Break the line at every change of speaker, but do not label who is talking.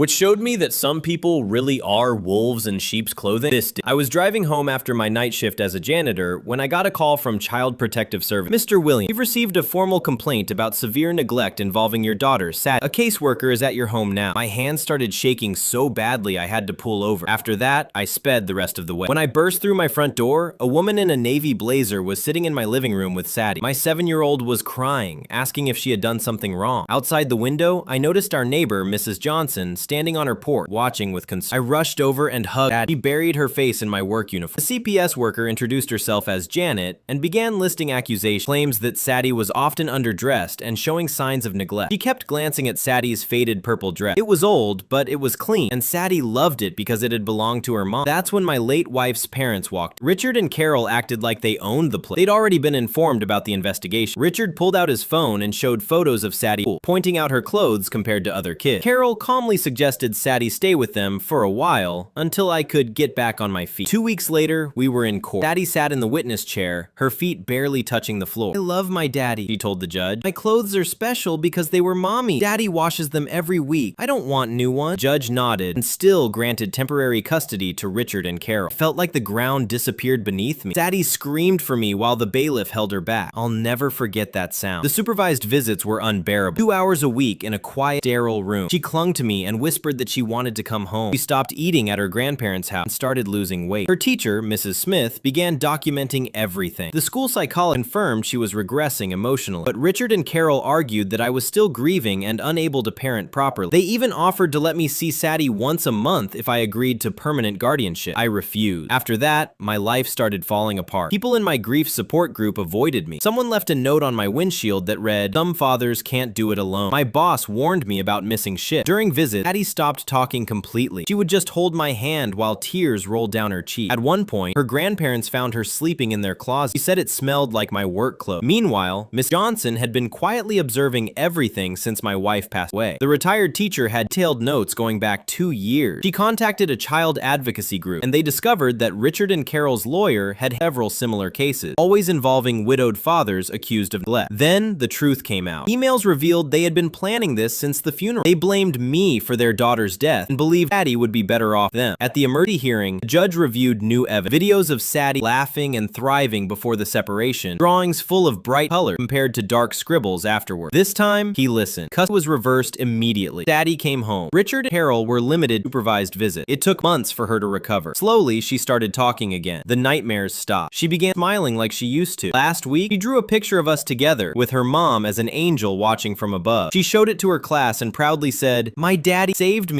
which showed me that some people really are wolves in sheep's clothing. I was driving home after my night shift as a janitor when I got a call from Child Protective Service. Mr. Williams, you've received a formal complaint about severe neglect involving your daughter, Sadie. A caseworker is at your home now. My hands started shaking so badly I had to pull over. After that, I sped the rest of the way. When I burst through my front door, a woman in a navy blazer was sitting in my living room with Sadie. My 7-year-old was crying, asking if she had done something wrong. Outside the window, I noticed our neighbor, Mrs. Johnson, standing on her porch, watching with concern. I rushed over and hugged Sadie. She buried her face in my work uniform. The CPS worker introduced herself as Janet and began listing accusations, claims that Sadie was often underdressed and showing signs of neglect. She kept glancing at Sadie's faded purple dress. It was old, but it was clean, and Sadie loved it because it had belonged to her mom. That's when my late wife's parents walked. Richard and Carol acted like they owned the place. They'd already been informed about the investigation. Richard pulled out his phone and showed photos of Sadie, pointing out her clothes compared to other kids. Carol calmly suggested Sadie stay with them for a while until I could get back on my feet. 2 weeks later, we were in court. Sadie sat in the witness chair, her feet barely touching the floor. I love my daddy, she told the judge. My clothes are special because they were mommy. Daddy washes them every week. I don't want new ones. The judge nodded and still granted temporary custody to Richard and Carol. I felt like the ground disappeared beneath me. Sadie screamed for me while the bailiff held her back. I'll never forget that sound. The supervised visits were unbearable. 2 hours a week in a quiet, sterile room. She clung to me and whispered that she wanted to come home. She stopped eating at her grandparents' house and started losing weight. Her teacher, Mrs. Smith, began documenting everything. The school psychologist confirmed she was regressing emotionally, but Richard and Carol argued that I was still grieving and unable to parent properly. They even offered to let me see Sadie once a month if I agreed to permanent guardianship. I refused. After that, my life started falling apart. People in my grief support group avoided me. Someone left a note on my windshield that read, "Some fathers can't do it alone." My boss warned me about missing shifts. During visits, Sadie stopped talking completely. She would just hold my hand while tears rolled down her cheek. At one point, her grandparents found her sleeping in their closet. She said it smelled like my work clothes. Meanwhile, Miss Johnson had been quietly observing everything since my wife passed away. The retired teacher had detailed notes going back 2 years. She contacted a child advocacy group, and they discovered that Richard and Carol's lawyer had several similar cases, always involving widowed fathers accused of neglect. Then the truth came out. Emails revealed they had been planning this since the funeral. They blamed me for their daughter's death and believed Sadie would be better off them. At the emergency hearing, the judge reviewed new evidence. Videos of Sadie laughing and thriving before the separation, drawings full of bright color compared to dark scribbles afterward. This time, he listened. Custody was reversed immediately. Sadie came home. Richard and Carol were limited supervised visits. It took months for her to recover. Slowly, she started talking again. The nightmares stopped. She began smiling like she used to. Last week, she drew a picture of us together, with her mom as an angel watching from above. She showed it to her class and proudly said, "My daddy saved me."